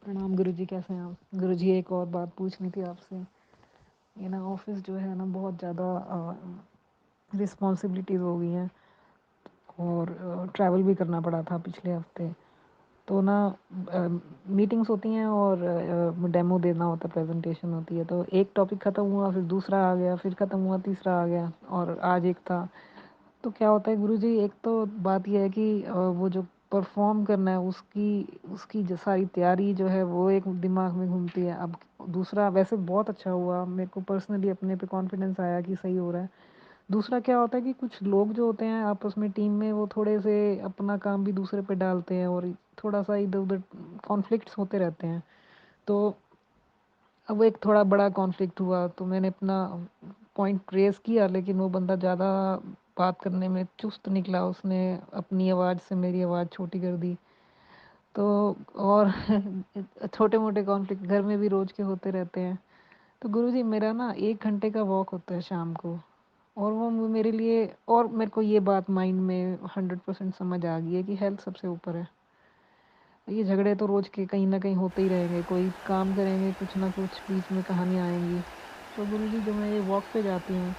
प्रणाम गुरुजी, कैसे हैं आप? गुरुजी, एक और बात पूछनी थी आपसे। ये ना ऑफिस जो है ना बहुत ज़्यादा रिस्पॉन्सिबिलिटीज़ हो गई हैं और ट्रैवल भी करना पड़ा था पिछले हफ्ते। तो ना मीटिंग्स होती हैं और डेमो देना होता है, प्रेजेंटेशन होती है। तो एक टॉपिक ख़त्म हुआ, फिर दूसरा आ गया, फिर ख़त्म हुआ, तीसरा आ गया और आज एक था। तो क्या होता है गुरुजी, एक तो बात ये है कि वो जो परफॉर्म करना है उसकी उसकी जो सारी तैयारी जो है वो एक दिमाग में घूमती है। अब दूसरा, वैसे बहुत अच्छा हुआ, मेरे को पर्सनली अपने पे कॉन्फिडेंस आया कि सही हो रहा है। दूसरा क्या होता है कि कुछ लोग जो होते हैं आपस में टीम में, वो थोड़े से अपना काम भी दूसरे पे डालते हैं और थोड़ा सा इधर उधर कॉन्फ्लिक्ट्स होते रहते हैं। तो अब एक थोड़ा बड़ा कॉन्फ्लिक्ट हुआ तो मैंने अपना पॉइंट रेज़ किया, लेकिन वो बंदा ज़्यादा बात करने में चुस्त निकला, उसने अपनी आवाज़ से मेरी आवाज़ छोटी कर दी। तो और छोटे-मोटे कॉन्फ्लिक्ट घर में भी रोज़ के होते रहते हैं। तो गुरुजी, मेरा ना 1 घंटे का वॉक होता है शाम को और वो मेरे लिए, और मेरे को ये बात माइंड में 100% समझ आ गई है कि हेल्थ सबसे ऊपर है। ये झगड़े तो रोज़ के कहीं न कहीं होते ही रहेंगे, कोई काम करेंगे, कुछ ना कुछ बीच में कहानियाँ आएँगी। तो गुरुजी, जब मैं ये वॉक पे जाती हूँ,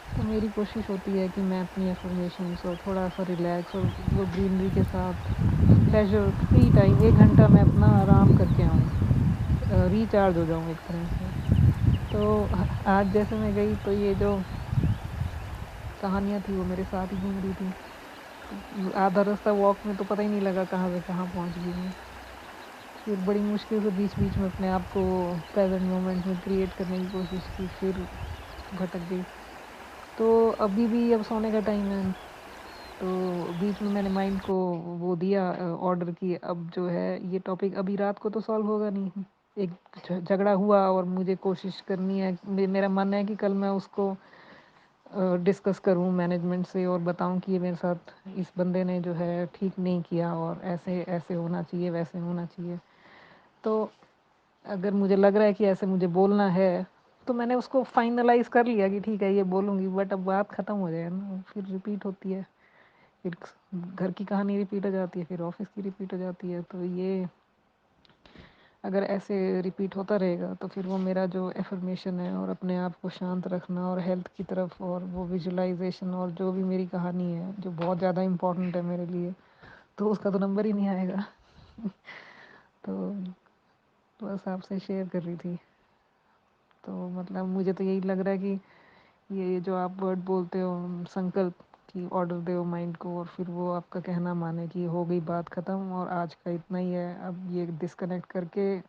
तो मेरी कोशिश होती है कि मैं अपनी अफ़र्मेशंस और थोड़ा-सा रिलैक्स और वो ग्रीनरी के साथ प्लेज़र फ्री टाइम 1 घंटा मैं अपना आराम करके आऊँ, रिचार्ज हो जाऊँ एक तरह से। तो आज जैसे मैं गई तो ये जो कहानियाँ थी वो मेरे साथ ही घूम रही थी। तो आधा रास्ता वॉक में तो पता ही नहीं लगा कहाँ से कहाँ पहुँच गई मैं। फिर बड़ी मुश्किल से बीच-बीच में अपने आप को प्रेज़ेंट मोमेंट में क्रिएट करने की कोशिश की, फिर भटक गई। तो अभी भी अब सोने का टाइम है, तो बीच में मैंने माइंड को वो दिया ऑर्डर कि अब जो है ये टॉपिक अभी रात को तो सॉल्व होगा नहीं। एक झगड़ा हुआ और मुझे कोशिश करनी है, मेरा मन है कि कल मैं उसको डिस्कस करूँ मैनेजमेंट से और बताऊँ कि ये मेरे साथ इस बंदे ने जो है ठीक नहीं किया और ऐसे ऐसे होना चाहिए, वैसे होना चाहिए। तो अगर मुझे लग रहा है कि ऐसे मुझे बोलना है, तो मैंने उसको फाइनलाइज़ कर लिया कि ठीक है ये बोलूँगी, बट अब बात ख़त्म हो जाए ना, फिर रिपीट होती है। फिर घर की कहानी रिपीट हो जाती है, फिर ऑफ़िस की रिपीट हो जाती है। तो ये अगर ऐसे रिपीट होता रहेगा तो फिर वो मेरा जो अफ़र्मेशन है और अपने आप को शांत रखना और हेल्थ की तरफ और वो विजुअलाइज़ेशन और जो भी मेरी कहानी है, जो बहुत ज़्यादा इम्पोर्टेंट है मेरे लिए, तो उसका तो नंबर ही नहीं आएगा। तो बस आपसे शेयर कर रही थी। तो मतलब मुझे तो यही लग रहा है कि ये जो आप वर्ड बोलते हो, संकल्प, कि ऑर्डर दो माइंड को और फिर वो आपका कहना माने कि हो गई बात ख़त्म और आज का इतना ही है, अब ये डिस्कनेक्ट करके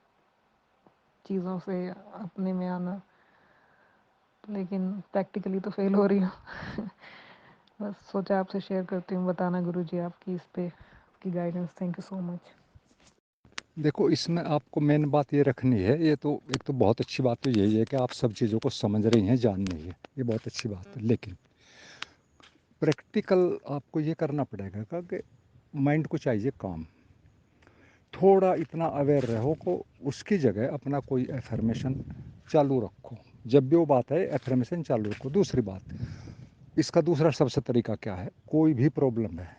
चीज़ों से अपने में आना। लेकिन प्रैक्टिकली तो फेल हो रही हूँ। बस सोचा आपसे शेयर करती हूँ, बताना गुरुजी आपकी इस पे आपकी guidance. Thank you so much. देखो, इसमें आपको मेन बात ये रखनी है, ये तो एक तो बहुत अच्छी बात तो यही है कि आप सब चीज़ों को समझ रही हैं, जान रही है, ये बहुत अच्छी बात है। लेकिन प्रैक्टिकल आपको ये करना पड़ेगा कि माइंड को चाहिए काम। थोड़ा इतना अवेयर रहो को उसकी जगह अपना कोई एफर्मेशन चालू रखो। जब भी वो बात है, एफर्मेशन चालू रखो। दूसरी बात, इसका दूसरा सबसे तरीका क्या है, कोई भी प्रॉब्लम है,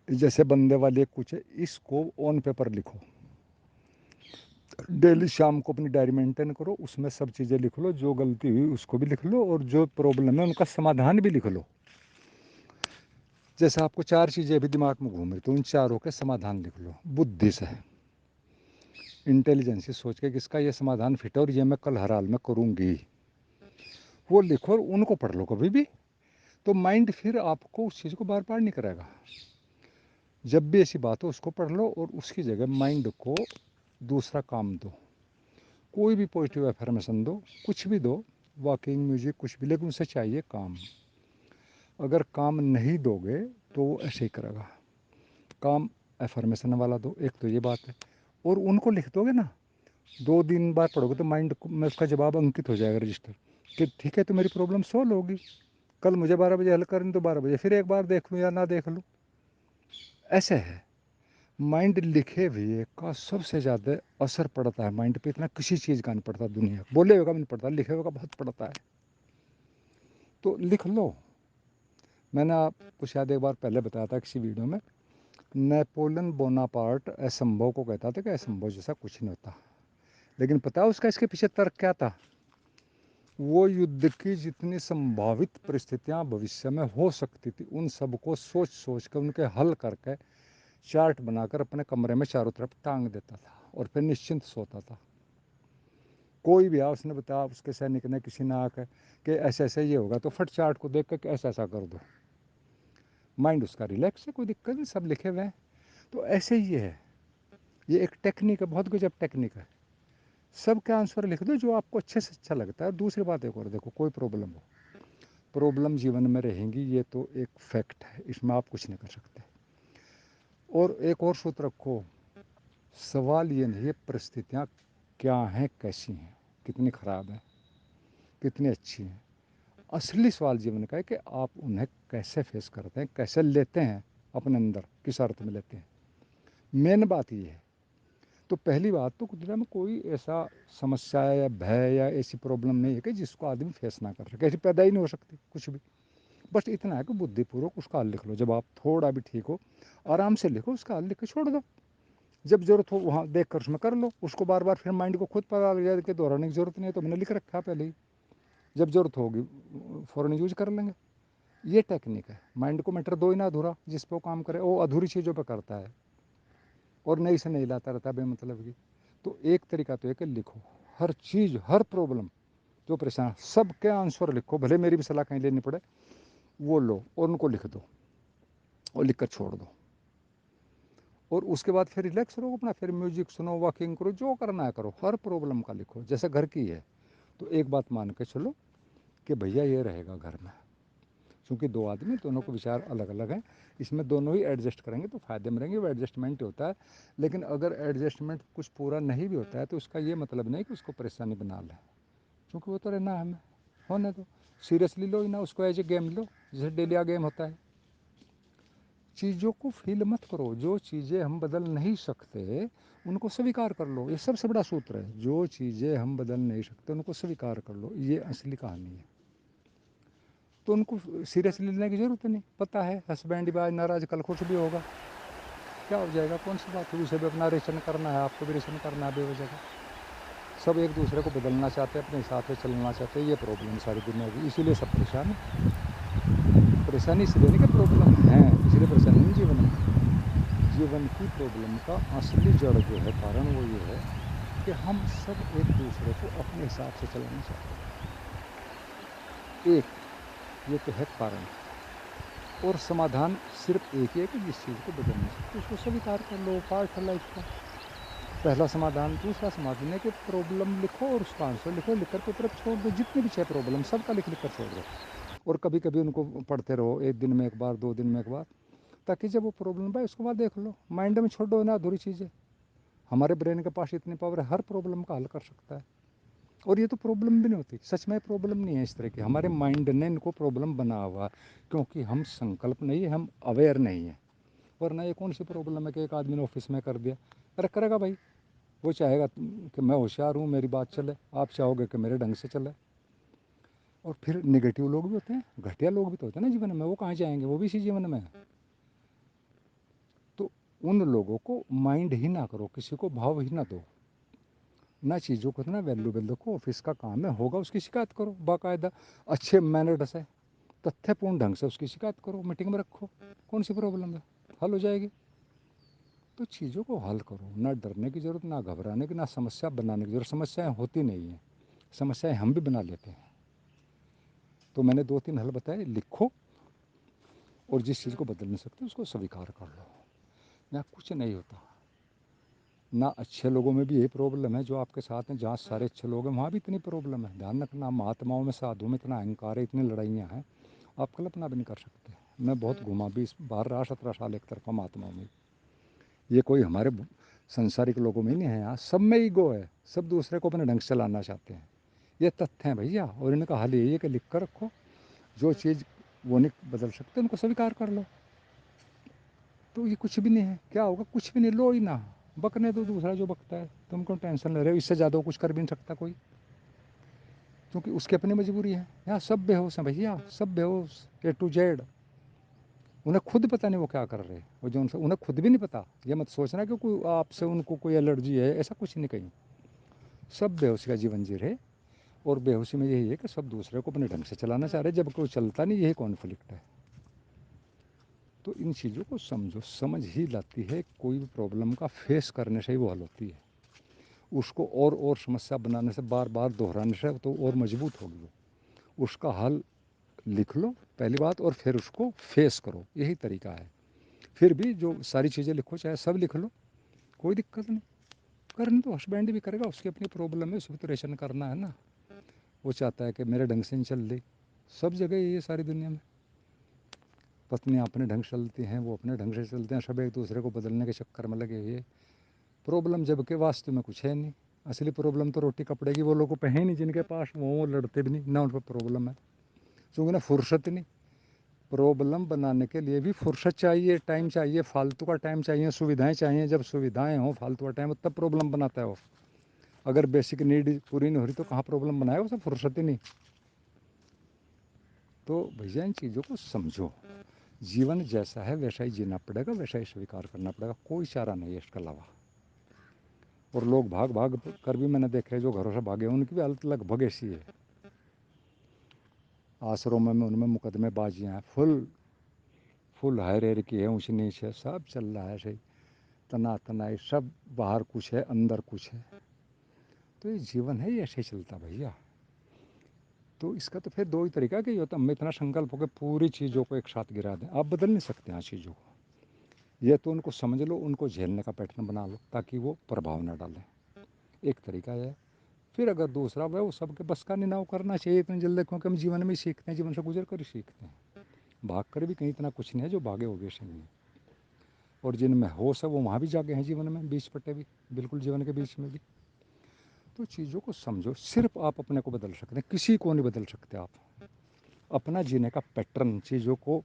जैसे बंदे वाले कुछ है, इसको ऑन पेपर लिखो। डेली शाम को अपनी डायरी मेंटेन करो, उसमें सब चीज़ें लिख लो, जो गलती हुई उसको भी लिख लो और जो प्रॉब्लम है उनका समाधान भी लिख लो। जैसे आपको चार चीज़ें अभी दिमाग में घूम रही तो उन चारों के समाधान लिख लो, बुद्धि से, इंटेलिजेंस से सोच के किसका ये समाधान फिट है और ये मैं कल हर हाल में करूँगी, वो लिखो और उनको पढ़ लो कभी भी। तो माइंड फिर आपको उस चीज़ को बार बार नहीं करेगा। जब भी ऐसी बात हो उसको पढ़ लो और उसकी जगह माइंड को दूसरा काम दो। कोई भी पॉजिटिव एफर्मेशन दो, कुछ भी दो, वॉकिंग, म्यूजिक, कुछ भी, लेकिन उसे चाहिए काम। अगर काम नहीं दोगे तो वो ऐसे ही करेगा। काम एफर्मेशन वाला दो, एक तो ये बात है। और उनको लिख दोगे ना, 2 दिन बाद पढ़ोगे तो माइंड में उसका जवाब अंकित हो जाएगा, रजिस्टर, कि ठीक है तो मेरी प्रॉब्लम सॉल्व होगी। कल मुझे 12 बजे हल करनी तो 12 बजे फिर एक बार देख लूँ या ना देख लूँ, ऐसे है। माइंड लिखे हुए का सबसे ज़्यादा असर पड़ता है माइंड पे, इतना किसी चीज़ का नहीं पड़ता दुनिया, बोले हुए का भी नहीं पड़ता, लिखे हुए का बहुत पड़ता है। तो लिख लो। मैंने आपको शायद एक बार पहले बताया था किसी वीडियो में, नेपोलियन बोनापार्ट असंभव को कहता था कि असंभव जैसा कुछ नहीं होता। लेकिन पता है उसका इसके पीछे तर्क क्या था? वो युद्ध की जितनी संभावित परिस्थितियां भविष्य में हो सकती थी उन सबको सोच सोच कर उनके हल करके चार्ट बनाकर अपने कमरे में चारों तरफ टांग देता था और फिर निश्चिंत सोता था। कोई भी आ, उसने बताया, उसके सैनिक ने किसी ने आकर कि ऐसे ऐसे ये होगा, तो फट चार्ट को देख कर ऐसा ऐसा कर दो। माइंड उसका रिलैक्स है, कोई दिक्कत नहीं, सब लिखे हुए हैं। तो ऐसे ही है, ये एक टेक्निक है, बहुत गजब टेक्निक है। सबके आंसर लिख दो जो आपको अच्छे से अच्छा लगता है। दूसरी बात एक और देखो, कोई प्रॉब्लम हो, प्रॉब्लम जीवन में रहेंगी, ये तो एक फैक्ट है, इसमें आप कुछ नहीं कर सकते। और एक और सूत्र रखो, सवाल ये नहीं है परिस्थितियाँ क्या हैं, कैसी हैं, कितनी ख़राब हैं, कितनी अच्छी हैं। असली सवाल जीवन का है कि आप उन्हें कैसे फेस करते हैं, कैसे लेते हैं अपने अंदर, किस अर्थ में लेते हैं। मेन बात ये है। तो पहली बात तो दुनिया में कोई ऐसा समस्या या भय या ऐसी प्रॉब्लम नहीं है कि जिसको आदमी फेस ना कर सके, ऐसी पैदा ही नहीं हो सकती कुछ भी। बस इतना है कि बुद्धिपूर्वक उसका हल लिख लो। जब आप थोड़ा भी ठीक हो, आराम से लिखो, उसका हल लिख के छोड़ दो। जब जरूरत हो वहाँ देख कर उसमें कर लो उसको। बार बार फिर माइंड को खुद पता लग जाए कि दोहराने की जरूरत नहीं है, तो मैंने लिख रखा पहले ही, जब जरूरत होगी फ़ौरन यूज कर लेंगे। ये टेक्निक है। माइंड को मैटर दो ही ना अधूरा, जिस पे वो काम करे, वो अधूरी चीज़ों पे करता है और नई से नई लाता रहता है बेमतलब की। तो एक तरीका तो है कि लिखो हर चीज़, हर प्रॉब्लम जो परेशान, सबके आंसर लिखो, भले मेरी भी सलाह कहीं लेनी पड़े, वो लो और उनको लिख दो और लिख कर छोड़ दो। और उसके बाद फिर रिलैक्स रहो अपना, फिर म्यूजिक सुनो, वॉकिंग करो, जो करना है करो। हर प्रॉब्लम का लिखो, जैसे घर की है तो एक बात मान के चलो कि भैया ये रहेगा घर में। क्योंकि दो आदमी, दोनों को विचार अलग अलग हैं, इसमें दोनों ही एडजस्ट करेंगे तो फ़ायदे में रहेंगे, वो एडजस्टमेंट होता है। लेकिन अगर एडजस्टमेंट कुछ पूरा नहीं भी होता है तो उसका ये मतलब नहीं कि उसको परेशानी बना लें, क्योंकि वो तो रहना है हमें, होने दो। सीरियसली लो ही ना उसको, एज ए गेम लो, जैसे डेलिया गेम होता है। चीज़ों को फील मत करो, जो चीज़ें हम बदल नहीं सकते उनको स्वीकार कर लो। ये सबसे बड़ा सूत्र है, जो चीज़ें हम बदल नहीं सकते उनको स्वीकार कर लो, ये असली कहानी है। तो उनको सीरियसली लेने की ज़रूरत नहीं। पता है हस्बैंड भी आज नाराज़, कल खुश भी होगा, क्या हो जाएगा, कौन सी बात है। उसे भी अपना रेशन करना है, आपको भी रेशन करना है बेवजह का। सब एक दूसरे को बदलना चाहते हैं, अपने हिसाब से चलना चाहते हैं। ये प्रॉब्लम सारी दुनिया की, इसीलिए सब परेशान है। परेशानी इसलिए नहीं कि प्रॉब्लम है, इसलिए परेशानी नहीं जीवन में। जीवन की प्रॉब्लम का असली जड़ जो है, कारण वो ये है कि हम सब एक दूसरे को अपने हिसाब से चलाना चाहते हैं। एक ये तो है कारण, और समाधान सिर्फ एक ही है कि जिस चीज़ को बदल नहीं सकते उसको स्वीकार कर लो, पार्ट है लाइफ का। पहला समाधान। दूसरा समाधान है कि प्रॉब्लम लिखो और उसका आंसर लिखो, लिख कर पेपर पर छोड़ दो। जितनी भी 6 प्रॉब्लम सबका लिख लिख कर छोड़ दो, और कभी कभी उनको पढ़ते रहो, 1 दिन में एक बार, 2 दिन में एक बार, ताकि जब वो प्रॉब्लम पाए उसके बाद देख लो। माइंड में छोड़ दो ना अधूरी चीज़ें। हमारे ब्रेन के पास इतनी पावर है, हर प्रॉब्लम का हल कर सकता है। और ये तो प्रॉब्लम भी नहीं होती, सच में प्रॉब्लम नहीं है इस तरह की। हमारे माइंड ने इनको प्रॉब्लम बना हुआ, क्योंकि हम संकल्प नहीं है, हम अवेयर नहीं है। वरना ये कौन सी प्रॉब्लम है कि एक आदमी ने ऑफिस में कर दिया। अरे करेगा भाई, वो चाहेगा कि मैं होशियार हूँ, मेरी बात चले, आप चाहोगे कि मेरे ढंग से चले। और फिर नेगेटिव लोग भी होते हैं, घटिया लोग भी तो होते हैं ना जीवन में, वो कहाँ जाएंगे, वो भी इसी जीवन में है। तो उन लोगों को माइंड ही ना करो, किसी को भाव ही ना दो, ना चीज़ों को इतना वैल्यूबल देखो। ऑफिस का काम है, होगा उसकी शिकायत करो बाकायदा, अच्छे मैनर्ड से, तथ्यपूर्ण ढंग से उसकी शिकायत करो, मीटिंग में रखो, कौन सी प्रॉब्लम है, हल हो जाएगी। तो चीज़ों को हल करो, ना डरने की ज़रूरत, ना घबराने की, ना समस्या बनाने की ज़रूरत। समस्याएं होती नहीं हैं, समस्याएं हम भी बना लेते हैं। तो मैंने 2-3 हल बताए, लिखो, और जिस चीज़ को बदल नहीं सकते उसको स्वीकार कर लो। यहाँ कुछ नहीं होता। ना अच्छे लोगों में भी यही प्रॉब्लम है जो आपके साथ हैं, जहाँ सारे अच्छे लोग हैं वहाँ भी इतनी प्रॉब्लम है। ध्यान रखना, महात्माओं में, साधुओं में इतना अहंकार है, इतनी लड़ाइयाँ हैं, आप कल्पना भी नहीं कर सकते। मैं बहुत घुमा भी, बाहर रहा 17 साल एक तरफा महात्माओं में। ये कोई हमारे संसारिक लोगों में नहीं है, यहाँ सब में ईगो है, सब दूसरे को अपने ढंग से लाना चाहते हैं। ये तथ्य हैं भैया, और इनका हल यही है कि लिख कर रखो। जो चीज़ वो नहीं बदल सकते उनको स्वीकार कर लो। तो ये कुछ भी नहीं है, क्या होगा, कुछ भी नहीं, लो ही ना, बकने दो दूसरा जो बकता है, तुम क्यों टेंशन ले रहे हो। इससे ज़्यादा कुछ कर भी नहीं सकता कोई, क्योंकि उसकी अपनी मजबूरी है। यहाँ सब बेहोश हैं भैया, सब बेहोश, A to Z। उन्हें खुद पता नहीं वो क्या कर रहे हैं, और जो उनसे उन्हें खुद भी नहीं पता। ये मत सोचना कि कोई आपसे उनको कोई एलर्जी है, ऐसा कुछ नहीं कहीं। सब बेहोशी का जीवन जी रहे, और बेहोशी में यही है कि सब दूसरे को अपने ढंग से चलाना चाह रहे, जब कोई चलता नहीं, यही कॉन्फ्लिक्ट है। तो इन चीज़ों को समझो, समझ ही लाती है, कोई भी प्रॉब्लम का फेस करने से ही वो हल होती है। उसको और समस्या बनाने से, बार बार दोहराने से तो और मजबूत होगी वो। उसका हल लिख लो पहली बात, और फिर उसको फेस करो, यही तरीका है। फिर भी जो सारी चीज़ें लिखो, चाहे सब लिख लो, कोई दिक्कत नहीं। करनी तो हस्बैंड भी करेगा, उसकी अपनी प्रॉब्लम है, उसको तो रेशन करना है ना। वो चाहता है कि मेरे ढंग से नहीं चल रही, सब जगह ये सारी दुनिया में पत्नियाँ अपने ढंग से चलती हैं, वो अपने ढंग से चलते हैं, सब एक दूसरे को बदलने के चक्कर में लगे हुए। प्रॉब्लम जबकि वास्तव में कुछ है नहीं। असली प्रॉब्लम तो रोटी कपड़े की वो लोगों पे है नहीं, जिनके पास वो लड़ते भी नहीं ना, उन पर प्रॉब्लम है, क्योंकि ना फुर्सत नहीं। प्रॉब्लम बनाने के लिए भी फुर्सत चाहिए, टाइम चाहिए, फालतू का टाइम चाहिए, सुविधाएं चाहिए। जब सुविधाएं हों, फालतू का टाइम, तब प्रॉब्लम बनाता है वो। अगर बेसिक नीड पूरी नहीं हो रही तो कहाँ प्रॉब्लम बनाएगा, उसे फुर्सत ही नहीं। तो भैया इन चीज़ों को समझो, जीवन जैसा है वैसा ही जीना पड़ेगा, वैसा ही स्वीकार करना पड़ेगा, कोई चारा नहीं है इसके अलावा। और लोग भाग भाग कर भी मैंने देखे, जो घरों से भागे उनकी भी हालत लगभग ऐसी है। आश्रमों में उनमें मुकदमेबाजियाँ हैं, फुल फुल हायर की है, ऊँच नीच है, सब चल रहा है सही, तना तनाई सब, बाहर कुछ है अंदर कुछ है। तो ये जीवन है, ये ऐसे ही चलता भैया। तो इसका तो फिर दो ही तरीका कि ये होता, हम इतना संकल्प हो के पूरी चीज़ों को एक साथ गिरा दें, आप बदल नहीं सकते हैं चीज़ों को। ये तो उनको समझ लो, उनको झेलने का पैटर्न बना लो, ताकि वो प्रभाव न डालें, एक तरीका है। फिर अगर दूसरा वह वो सबके बस का नहीं ना, वो करना चाहिए इतनी जल्दी, क्योंकि हम जीवन में ही सीखते हैं, जीवन से गुजर कर ही सीखते हैं। भाग कर भी कहीं इतना कुछ नहीं है, जो भागे हो गए सही है। और जिनमें होश है वो वहाँ भी जागे हैं जीवन में, बीच पट्टे भी, बिल्कुल जीवन के बीच में भी। तो चीज़ों को समझो, सिर्फ आप अपने को बदल सकते हैं, किसी को नहीं बदल सकते आप। अपना जीने का पैटर्न, चीज़ों को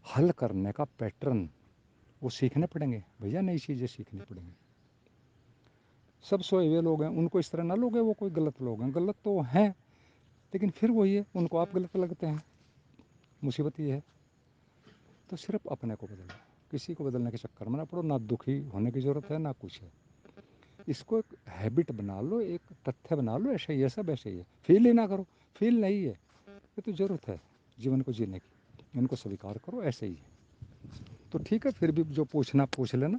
हल करने का पैटर्न, वो सीखने पड़ेंगे भैया, नई चीज़ें सीखनी पड़ेंगी। सब सोए हुए लोग हैं, उनको इस तरह ना लोगे वो कोई गलत लोग हैं, गलत तो हैं, लेकिन फिर वही है, उनको आप गलत लगते हैं। मुसीबत ये है। तो सिर्फ अपने को बदलो, किसी को बदलने के चक्कर में ना पड़ो, ना दुखी होने की ज़रूरत है ना कुछ है। इसको एक हैबिट बना लो, एक तथ्य बना लो, ऐसा ही है, सब ऐसे ही है। फील ही ना करो, फील नहीं है, ये तो ज़रूरत है जीवन को जीने की, इनको स्वीकार करो, ऐसे ही है। तो ठीक है, फिर भी जो पूछना पूछ लेना।